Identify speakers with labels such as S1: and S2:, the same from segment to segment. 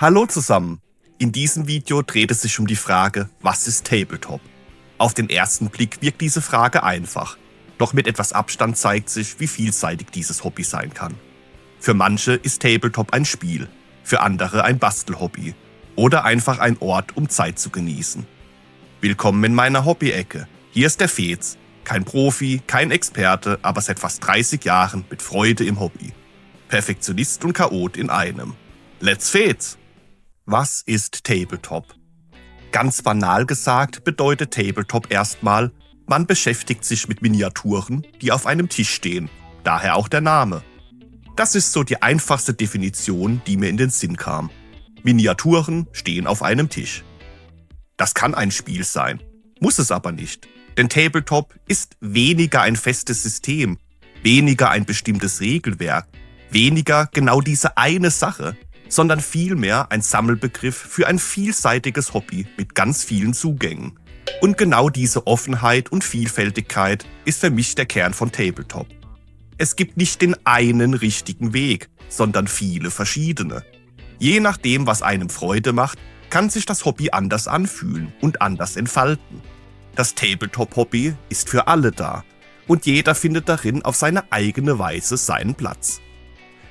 S1: Hallo zusammen! In diesem Video dreht es sich um die Frage, was ist Tabletop? Auf den ersten Blick wirkt diese Frage einfach, doch mit etwas Abstand zeigt sich, wie vielseitig dieses Hobby sein kann. Für manche ist Tabletop ein Spiel, für andere ein Bastelhobby oder einfach ein Ort, um Zeit zu genießen. Willkommen in meiner Hobby-Ecke. Hier ist der Fez, kein Profi, kein Experte, aber seit fast 30 Jahren mit Freude im Hobby. Perfektionist und Chaot in einem. Let's Fez! Was ist Tabletop? Ganz banal gesagt bedeutet Tabletop erstmal, man beschäftigt sich mit Miniaturen, die auf einem Tisch stehen, daher auch der Name. Das ist so die einfachste Definition, die mir in den Sinn kam. Miniaturen stehen auf einem Tisch. Das kann ein Spiel sein, muss es aber nicht, denn Tabletop ist weniger ein festes System, weniger ein bestimmtes Regelwerk, weniger genau diese eine Sache, sondern vielmehr ein Sammelbegriff für ein vielseitiges Hobby mit ganz vielen Zugängen. Und genau diese Offenheit und Vielfältigkeit ist für mich der Kern von Tabletop. Es gibt nicht den einen richtigen Weg, sondern viele verschiedene. Je nachdem, was einem Freude macht, kann sich das Hobby anders anfühlen und anders entfalten. Das Tabletop-Hobby ist für alle da und jeder findet darin auf seine eigene Weise seinen Platz.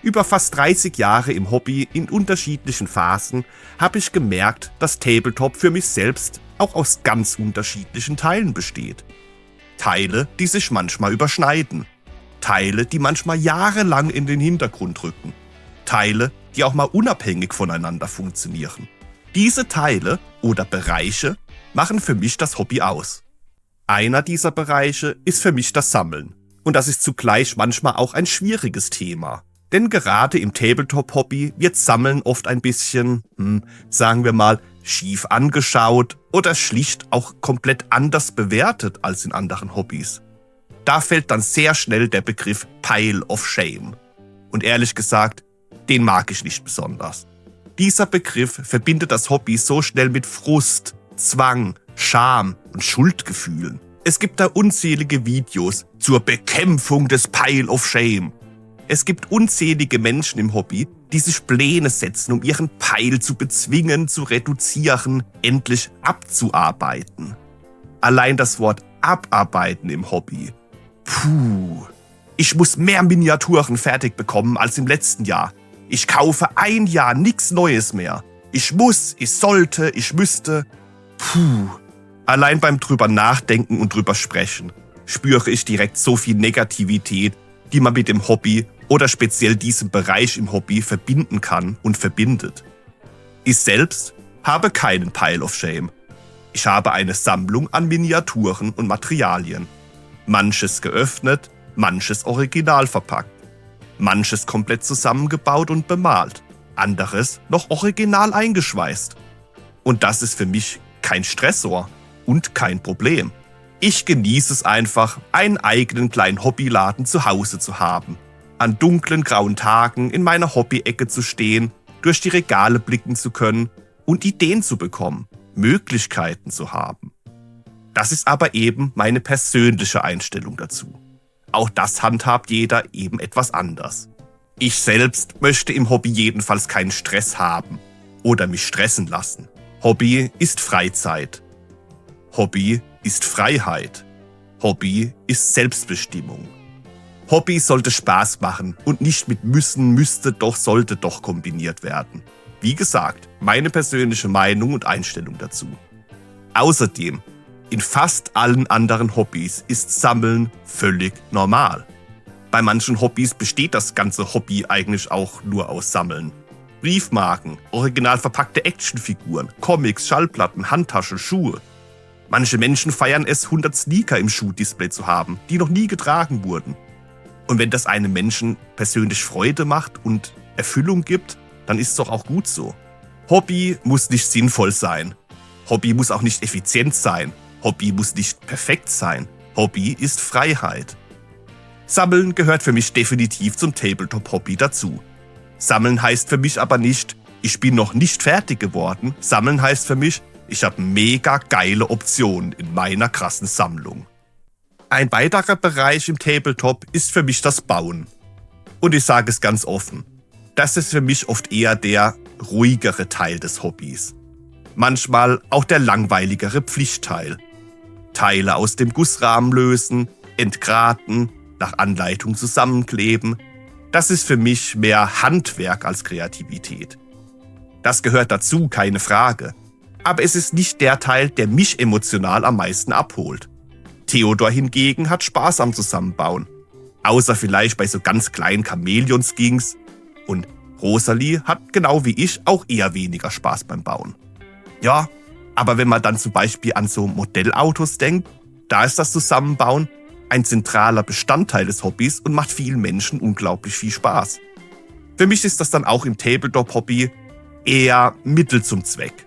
S1: Über fast 30 Jahre im Hobby in unterschiedlichen Phasen habe ich gemerkt, dass Tabletop für mich selbst auch aus ganz unterschiedlichen Teilen besteht. Teile, die sich manchmal überschneiden. Teile, die manchmal jahrelang in den Hintergrund rücken. Teile, die auch mal unabhängig voneinander funktionieren. Diese Teile oder Bereiche machen für mich das Hobby aus. Einer dieser Bereiche ist für mich das Sammeln. Und das ist zugleich manchmal auch ein schwieriges Thema. Denn gerade im Tabletop-Hobby wird Sammeln oft ein bisschen, sagen wir mal, schief angeschaut oder schlicht auch komplett anders bewertet als in anderen Hobbys. Da fällt dann sehr schnell der Begriff Pile of Shame. Und ehrlich gesagt, den mag ich nicht besonders. Dieser Begriff verbindet das Hobby so schnell mit Frust, Zwang, Scham und Schuldgefühlen. Es gibt da unzählige Videos zur Bekämpfung des Pile of Shame. Es gibt unzählige Menschen im Hobby, die sich Pläne setzen, um ihren Peil zu bezwingen, zu reduzieren, endlich abzuarbeiten. Allein das Wort abarbeiten im Hobby. Puh. Ich muss mehr Miniaturen fertig bekommen als im letzten Jahr. Ich kaufe ein Jahr nichts Neues mehr. Ich muss, ich sollte, ich müsste. Puh. Allein beim drüber nachdenken und drüber sprechen spüre ich direkt so viel Negativität, die man mit dem Hobby oder speziell diesem Bereich im Hobby verbinden kann und verbindet. Ich selbst habe keinen Pile of Shame. Ich habe eine Sammlung an Miniaturen und Materialien. Manches geöffnet, manches original verpackt. Manches komplett zusammengebaut und bemalt. Anderes noch original eingeschweißt. Und das ist für mich kein Stressor und kein Problem. Ich genieße es einfach, einen eigenen kleinen Hobbyladen zu Hause zu haben. An dunklen, grauen Tagen in meiner Hobby-Ecke zu stehen, durch die Regale blicken zu können und Ideen zu bekommen, Möglichkeiten zu haben. Das ist aber eben meine persönliche Einstellung dazu. Auch das handhabt jeder eben etwas anders. Ich selbst möchte im Hobby jedenfalls keinen Stress haben oder mich stressen lassen. Hobby ist Freizeit. Hobby ist Freiheit. Hobby ist Selbstbestimmung. Hobby sollte Spaß machen und nicht mit müssen, müsste, doch, sollte doch kombiniert werden. Wie gesagt, meine persönliche Meinung und Einstellung dazu. Außerdem, in fast allen anderen Hobbys ist Sammeln völlig normal. Bei manchen Hobbys besteht das ganze Hobby eigentlich auch nur aus Sammeln. Briefmarken, original verpackte Actionfiguren, Comics, Schallplatten, Handtaschen, Schuhe. Manche Menschen feiern es, 100 Sneaker im Schuhdisplay zu haben, die noch nie getragen wurden. Und wenn das einem Menschen persönlich Freude macht und Erfüllung gibt, dann ist es doch auch gut so. Hobby muss nicht sinnvoll sein. Hobby muss auch nicht effizient sein. Hobby muss nicht perfekt sein. Hobby ist Freiheit. Sammeln gehört für mich definitiv zum Tabletop-Hobby dazu. Sammeln heißt für mich aber nicht, ich bin noch nicht fertig geworden. Sammeln heißt für mich, ich habe mega geile Optionen in meiner krassen Sammlung. Ein weiterer Bereich im Tabletop ist für mich das Bauen. Und ich sage es ganz offen, das ist für mich oft eher der ruhigere Teil des Hobbys. Manchmal auch der langweiligere Pflichtteil. Teile aus dem Gussrahmen lösen, entgraten, nach Anleitung zusammenkleben. Das ist für mich mehr Handwerk als Kreativität. Das gehört dazu, keine Frage. Aber es ist nicht der Teil, der mich emotional am meisten abholt. Theodor hingegen hat Spaß am Zusammenbauen. Außer vielleicht bei so ganz kleinen Chamäleon-Skinks. Und Rosalie hat genau wie ich auch eher weniger Spaß beim Bauen. Ja, aber wenn man dann zum Beispiel an so Modellautos denkt, da ist das Zusammenbauen ein zentraler Bestandteil des Hobbys und macht vielen Menschen unglaublich viel Spaß. Für mich ist das dann auch im Tabletop-Hobby eher Mittel zum Zweck.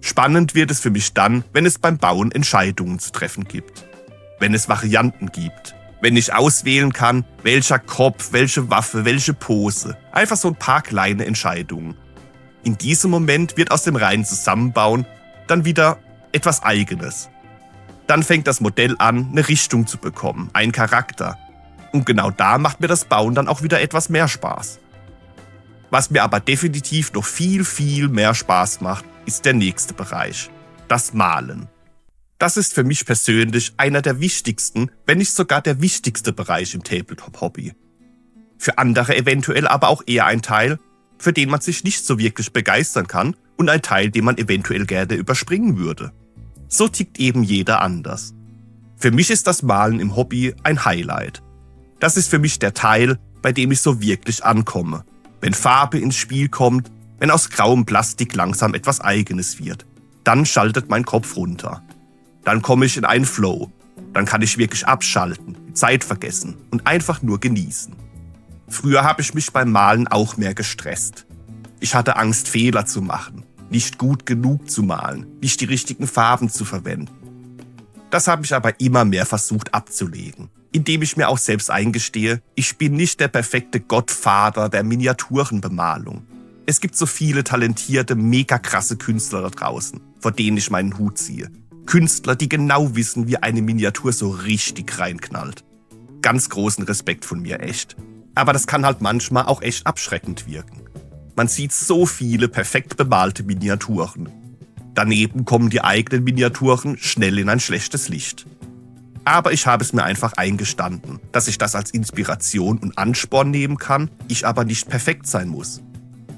S1: Spannend wird es für mich dann, wenn es beim Bauen Entscheidungen zu treffen gibt. Wenn es Varianten gibt. Wenn ich auswählen kann, welcher Kopf, welche Waffe, welche Pose. Einfach so ein paar kleine Entscheidungen. In diesem Moment wird aus dem reinen Zusammenbauen dann wieder etwas Eigenes. Dann fängt das Modell an, eine Richtung zu bekommen, einen Charakter. Und genau da macht mir das Bauen dann auch wieder etwas mehr Spaß. Was mir aber definitiv noch viel, viel mehr Spaß macht, ist der nächste Bereich, das Malen. Das ist für mich persönlich einer der wichtigsten, wenn nicht sogar der wichtigste Bereich im Tabletop-Hobby. Für andere eventuell aber auch eher ein Teil, für den man sich nicht so wirklich begeistern kann und ein Teil, den man eventuell gerne überspringen würde. So tickt eben jeder anders. Für mich ist das Malen im Hobby ein Highlight. Das ist für mich der Teil, bei dem ich so wirklich ankomme. Wenn Farbe ins Spiel kommt, wenn aus grauem Plastik langsam etwas Eigenes wird, dann schaltet mein Kopf runter. Dann komme ich in einen Flow. Dann kann ich wirklich abschalten, die Zeit vergessen und einfach nur genießen. Früher habe ich mich beim Malen auch mehr gestresst. Ich hatte Angst, Fehler zu machen, nicht gut genug zu malen, nicht die richtigen Farben zu verwenden. Das habe ich aber immer mehr versucht abzulegen, indem ich mir auch selbst eingestehe, ich bin nicht der perfekte Gottvater der Miniaturenbemalung. Es gibt so viele talentierte, mega krasse Künstler da draußen, vor denen ich meinen Hut ziehe. Künstler, die genau wissen, wie eine Miniatur so richtig reinknallt. Ganz großen Respekt von mir, echt. Aber das kann halt manchmal auch echt abschreckend wirken. Man sieht so viele perfekt bemalte Miniaturen. Daneben kommen die eigenen Miniaturen schnell in ein schlechtes Licht. Aber ich habe es mir einfach eingestanden, dass ich das als Inspiration und Ansporn nehmen kann, ich aber nicht perfekt sein muss.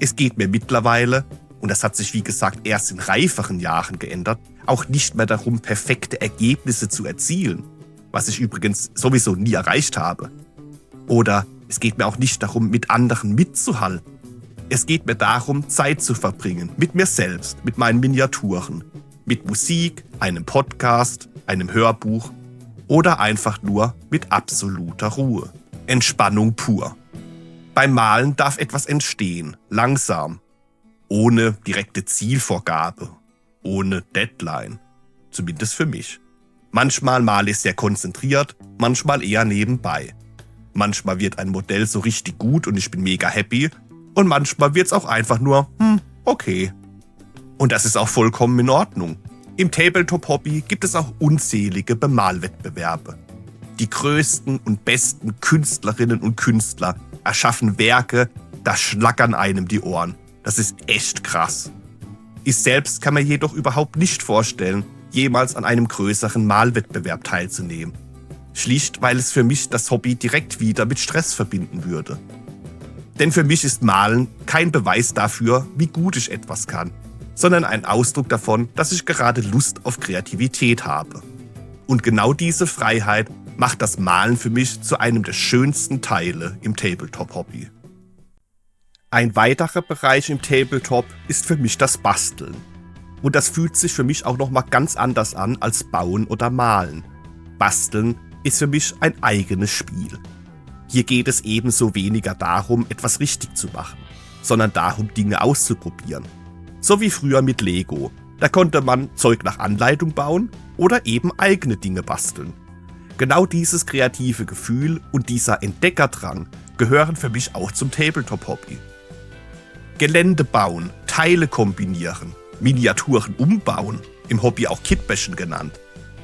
S1: Es geht mir mittlerweile, und das hat sich wie gesagt erst in reiferen Jahren geändert, auch nicht mehr darum, perfekte Ergebnisse zu erzielen, was ich übrigens sowieso nie erreicht habe. Oder es geht mir auch nicht darum, mit anderen mitzuhalten. Es geht mir darum, Zeit zu verbringen, mit mir selbst, mit meinen Miniaturen, mit Musik, einem Podcast, einem Hörbuch oder einfach nur mit absoluter Ruhe. Entspannung pur. Beim Malen darf etwas entstehen, langsam, ohne direkte Zielvorgabe, ohne Deadline, zumindest für mich. Manchmal male ich sehr konzentriert, manchmal eher nebenbei. Manchmal wird ein Modell so richtig gut und ich bin mega happy und manchmal wird es auch einfach nur, okay. Und das ist auch vollkommen in Ordnung. Im Tabletop-Hobby gibt es auch unzählige Bemalwettbewerbe. Die größten und besten Künstlerinnen und Künstler erschaffen Werke, da schlackern einem die Ohren. Das ist echt krass. Ich selbst kann mir jedoch überhaupt nicht vorstellen, jemals an einem größeren Malwettbewerb teilzunehmen. Schlicht, weil es für mich das Hobby direkt wieder mit Stress verbinden würde. Denn für mich ist Malen kein Beweis dafür, wie gut ich etwas kann, sondern ein Ausdruck davon, dass ich gerade Lust auf Kreativität habe. Und genau diese Freiheit macht das Malen für mich zu einem der schönsten Teile im Tabletop-Hobby. Ein weiterer Bereich im Tabletop ist für mich das Basteln. Und das fühlt sich für mich auch nochmal ganz anders an als Bauen oder Malen. Basteln ist für mich ein eigenes Spiel. Hier geht es ebenso weniger darum, etwas richtig zu machen, sondern darum, Dinge auszuprobieren. So wie früher mit Lego. Da konnte man Zeug nach Anleitung bauen oder eben eigene Dinge basteln. Genau dieses kreative Gefühl und dieser Entdeckerdrang gehören für mich auch zum Tabletop-Hobby. Gelände bauen, Teile kombinieren, Miniaturen umbauen, im Hobby auch Kitbashen genannt.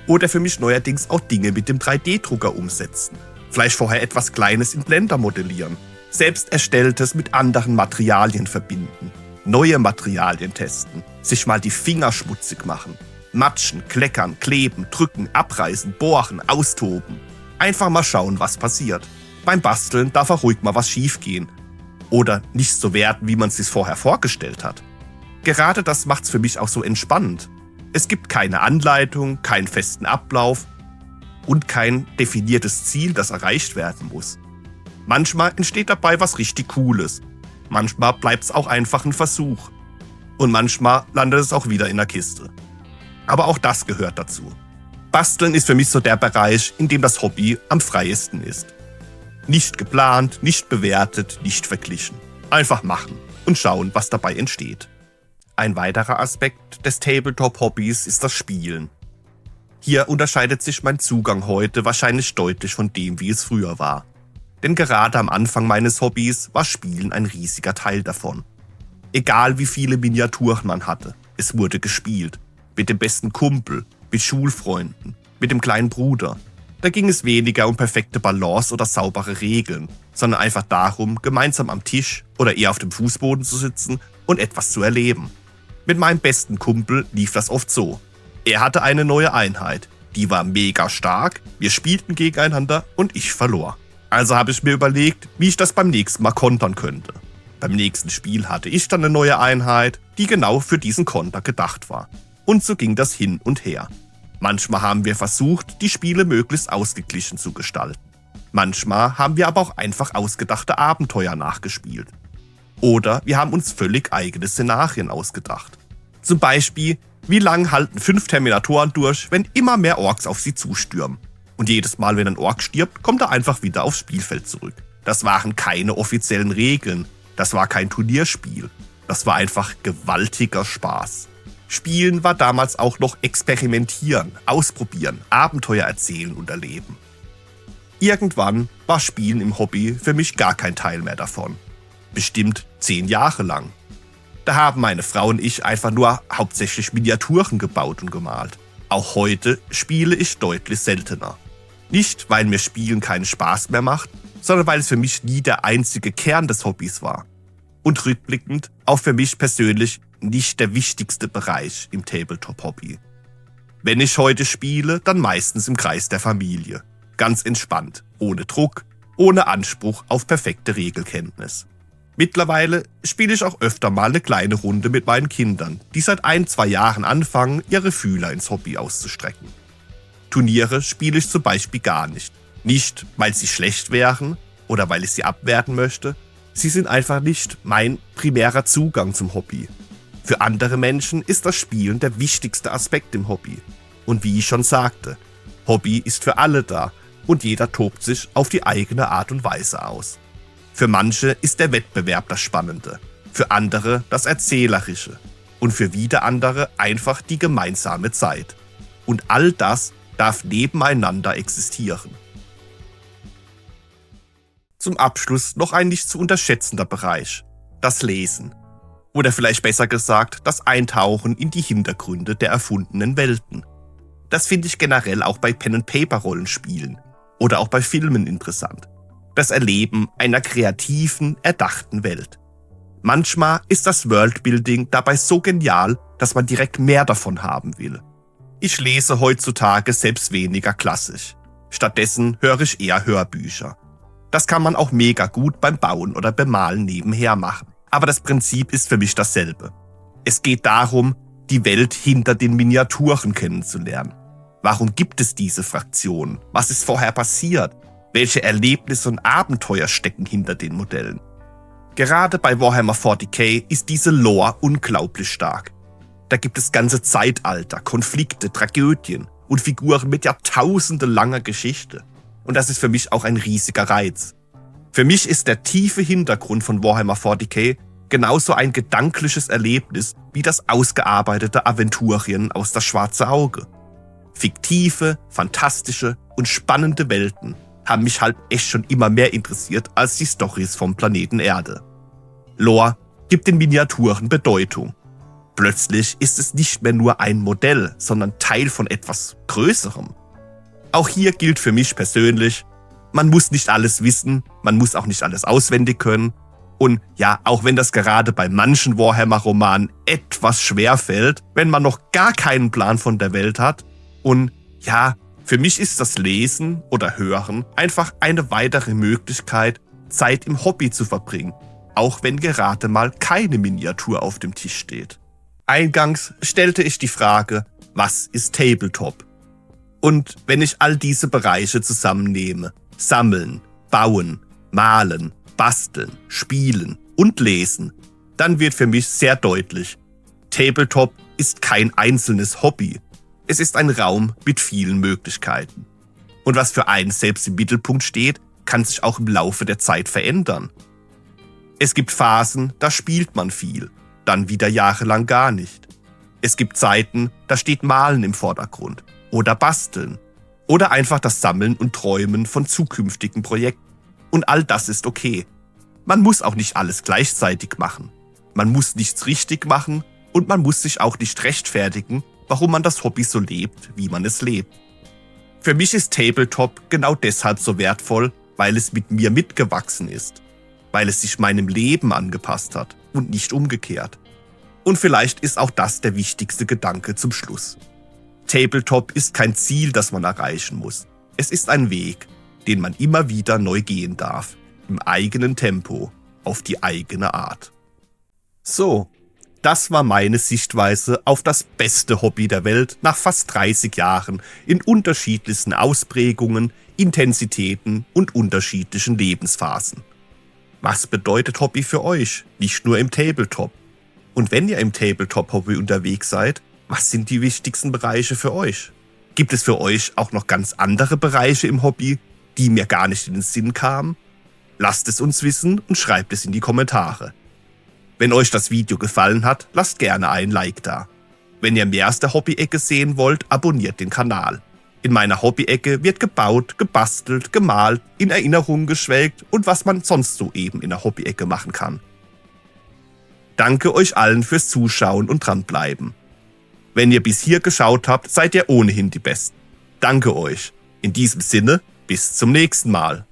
S1: Oder für mich neuerdings auch Dinge mit dem 3D-Drucker umsetzen. Vielleicht vorher etwas Kleines in Blender modellieren. Selbst Erstelltes mit anderen Materialien verbinden. neue Materialien testen, sich mal die Finger schmutzig machen. Matschen, kleckern, kleben, drücken, abreißen, bohren, austoben. Einfach mal schauen, was passiert. Beim Basteln darf auch ruhig mal was schiefgehen. Oder nicht so werden, wie man es sich vorher vorgestellt hat. Gerade das macht's für mich auch so entspannend. Es gibt keine Anleitung, keinen festen Ablauf und kein definiertes Ziel, das erreicht werden muss. Manchmal entsteht dabei was richtig Cooles. Manchmal bleibt's auch einfach ein Versuch. Und manchmal landet es auch wieder in der Kiste. Aber auch das gehört dazu. Basteln ist für mich so der Bereich, in dem das Hobby am freiesten ist. Nicht geplant, nicht bewertet, nicht verglichen. Einfach machen und schauen, was dabei entsteht. Ein weiterer Aspekt des Tabletop-Hobbys ist das Spielen. Hier unterscheidet sich mein Zugang heute wahrscheinlich deutlich von dem, wie es früher war. Denn gerade am Anfang meines Hobbys war Spielen ein riesiger Teil davon. Egal wie viele Miniaturen man hatte, es wurde gespielt. Mit dem besten Kumpel, mit Schulfreunden, mit dem kleinen Bruder. Da ging es weniger um perfekte Balance oder saubere Regeln, sondern einfach darum, gemeinsam am Tisch oder eher auf dem Fußboden zu sitzen und etwas zu erleben. Mit meinem besten Kumpel lief das oft so. Er hatte eine neue Einheit, die war mega stark, wir spielten gegeneinander und ich verlor. Also habe ich mir überlegt, wie ich das beim nächsten Mal kontern könnte. Beim nächsten Spiel hatte ich dann eine neue Einheit, die genau für diesen Konter gedacht war. Und so ging das hin und her. Manchmal haben wir versucht, die Spiele möglichst ausgeglichen zu gestalten. Manchmal haben wir aber auch einfach ausgedachte Abenteuer nachgespielt. Oder wir haben uns völlig eigene Szenarien ausgedacht. Zum Beispiel, wie lange halten 5 Terminatoren durch, wenn immer mehr Orks auf sie zustürmen? Und jedes Mal, wenn ein Ork stirbt, kommt er einfach wieder aufs Spielfeld zurück. Das waren keine offiziellen Regeln. Das war kein Turnierspiel. Das war einfach gewaltiger Spaß. Spielen war damals auch noch experimentieren, ausprobieren, Abenteuer erzählen und erleben. Irgendwann war Spielen im Hobby für mich gar kein Teil mehr davon. Bestimmt 10 Jahre lang. Da haben meine Frau und ich einfach nur hauptsächlich Miniaturen gebaut und gemalt. Auch heute spiele ich deutlich seltener. Nicht, weil mir Spielen keinen Spaß mehr macht, sondern weil es für mich nie der einzige Kern des Hobbys war. Und rückblickend auch für mich persönlich nicht der wichtigste Bereich im Tabletop-Hobby. Wenn ich heute spiele, dann meistens im Kreis der Familie. Ganz entspannt, ohne Druck, ohne Anspruch auf perfekte Regelkenntnis. Mittlerweile spiele ich auch öfter mal eine kleine Runde mit meinen Kindern, die seit 1-2 Jahren anfangen, ihre Fühler ins Hobby auszustrecken. Turniere spiele ich zum Beispiel gar nicht. Nicht, weil sie schlecht wären oder weil ich sie abwerten möchte. Sie sind einfach nicht mein primärer Zugang zum Hobby. Für andere Menschen ist das Spielen der wichtigste Aspekt im Hobby. Und wie ich schon sagte, Hobby ist für alle da und jeder tobt sich auf die eigene Art und Weise aus. Für manche ist der Wettbewerb das Spannende, für andere das Erzählerische und für wieder andere einfach die gemeinsame Zeit. Und all das darf nebeneinander existieren. Zum Abschluss noch ein nicht zu unterschätzender Bereich, das Lesen. Oder vielleicht besser gesagt, das Eintauchen in die Hintergründe der erfundenen Welten. Das finde ich generell auch bei Pen-and-Paper-Rollenspielen oder auch bei Filmen interessant. Das Erleben einer kreativen, erdachten Welt. Manchmal ist das Worldbuilding dabei so genial, dass man direkt mehr davon haben will. Ich lese heutzutage selbst weniger klassisch. Stattdessen höre ich eher Hörbücher. Das kann man auch mega gut beim Bauen oder Bemalen nebenher machen. Aber das Prinzip ist für mich dasselbe. Es geht darum, die Welt hinter den Miniaturen kennenzulernen. Warum gibt es diese Fraktionen? Was ist vorher passiert? Welche Erlebnisse und Abenteuer stecken hinter den Modellen? Gerade bei Warhammer 40k ist diese Lore unglaublich stark. Da gibt es ganze Zeitalter, Konflikte, Tragödien und Figuren mit jahrtausendelanger Geschichte. Und das ist für mich auch ein riesiger Reiz. Für mich ist der tiefe Hintergrund von Warhammer 40k genauso ein gedankliches Erlebnis wie das ausgearbeitete Aventurien aus das schwarze Auge. Fiktive, fantastische und spannende Welten haben mich halt echt schon immer mehr interessiert als die Storys vom Planeten Erde. Lore gibt den Miniaturen Bedeutung. Plötzlich ist es nicht mehr nur ein Modell, sondern Teil von etwas Größerem. Auch hier gilt für mich persönlich, man muss nicht alles wissen, man muss auch nicht alles auswendig können. Und ja, auch wenn das gerade bei manchen Warhammer-Romanen etwas schwer fällt, wenn man noch gar keinen Plan von der Welt hat. Und ja, für mich ist das Lesen oder Hören einfach eine weitere Möglichkeit, Zeit im Hobby zu verbringen, auch wenn gerade mal keine Miniatur auf dem Tisch steht. Eingangs stellte ich die Frage, was ist Tabletop? Und wenn ich all diese Bereiche zusammennehme, sammeln, bauen, malen, basteln, spielen und lesen, dann wird für mich sehr deutlich, Tabletop ist kein einzelnes Hobby. Es ist ein Raum mit vielen Möglichkeiten. Und was für einen selbst im Mittelpunkt steht, kann sich auch im Laufe der Zeit verändern. Es gibt Phasen, da spielt man viel, dann wieder jahrelang gar nicht. Es gibt Zeiten, da steht Malen im Vordergrund oder Basteln oder einfach das Sammeln und Träumen von zukünftigen Projekten. Und all das ist okay. Man muss auch nicht alles gleichzeitig machen. Man muss nichts richtig machen und man muss sich auch nicht rechtfertigen, warum man das Hobby so lebt, wie man es lebt. Für mich ist Tabletop genau deshalb so wertvoll, weil es mit mir mitgewachsen ist. Weil es sich meinem Leben angepasst hat und nicht umgekehrt. Und vielleicht ist auch das der wichtigste Gedanke zum Schluss. Tabletop ist kein Ziel, das man erreichen muss. Es ist ein Weg, den man immer wieder neu gehen darf. Im eigenen Tempo, auf die eigene Art. So, das war meine Sichtweise auf das beste Hobby der Welt nach fast 30 Jahren in unterschiedlichsten Ausprägungen, Intensitäten und unterschiedlichen Lebensphasen. Was bedeutet Hobby für euch, nicht nur im Tabletop? Und wenn ihr im Tabletop-Hobby unterwegs seid, was sind die wichtigsten Bereiche für euch? Gibt es für euch auch noch ganz andere Bereiche im Hobby, die mir gar nicht in den Sinn kamen? Lasst es uns wissen und schreibt es in die Kommentare. Wenn euch das Video gefallen hat, lasst gerne ein Like da. Wenn ihr mehr aus der Hobby-Ecke sehen wollt, abonniert den Kanal. In meiner Hobby-Ecke wird gebaut, gebastelt, gemalt, in Erinnerungen geschwelgt und was man sonst so eben in der Hobby-Ecke machen kann. Danke euch allen fürs Zuschauen und dranbleiben. Wenn ihr bis hier geschaut habt, seid ihr ohnehin die Besten. Danke euch. In diesem Sinne, bis zum nächsten Mal.